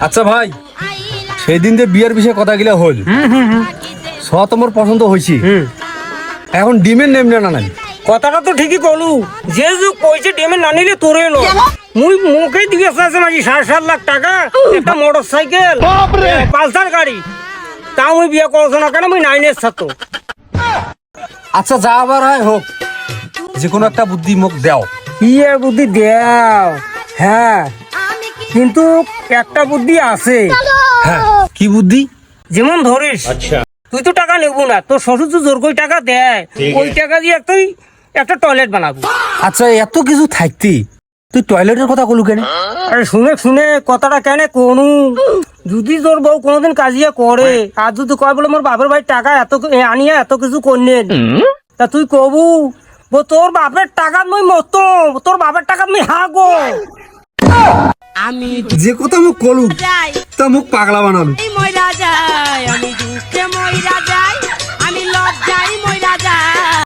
আচ্ছা ভাই, সেই দিন যে বিয়ের বিষয়ে কথা গিলা হল, তোমার পছন্দ হয়েছি, এখন ডিমের নেম না নাই। কথাটা তো ঠিকই কলু, যে যুগ কইছে ডেমে না নিলে তোরে এলো মুই মুখে দিয়ে আছে মাঝি 7.5 লাখ টাকা একটা মোটর সাইকেল পালসার গাড়ি, তা মুই বিয়ে করছো না কেন? মুই 9 এর ছাত্র। আচ্ছা যা আবার হয় হোক, যে কোনো একটা বুদ্ধি মুখ দাও। ইয়ে বুদ্ধি দেও, হ্যাঁ কিন্তু একটা বুদ্ধি আছে। হ্যাঁ, কি বুদ্ধি? যেমন ধরিস তুই তো টাকা নেবো না, তোর শ্বশুর তো জোর করে টাকা দেয়, ওই টাকা দিয়ে একটা টয়লেট বানাবো। আচ্ছা এত কিছু থাকতি তুই টয়লেটের কথা কলু কেন? আরে শুনে শুনে কথাটা কেন কোনু, যদি তোর বউ কোনোদিন কাজিয়া করে আর যদি কয় বলে মোর বাপের ভাই টাকা আনিয়া এত কিছু করলেন, তা তুই কবু তোর বাপের টাকা মুই মতো, তোর বাপের টাকা মুই হাগো। আমি যে কথা মুখ কলু তা মুখ পাগলা বানালো। ময়রা যাই, আমি দুঃখে ময়রা যাই।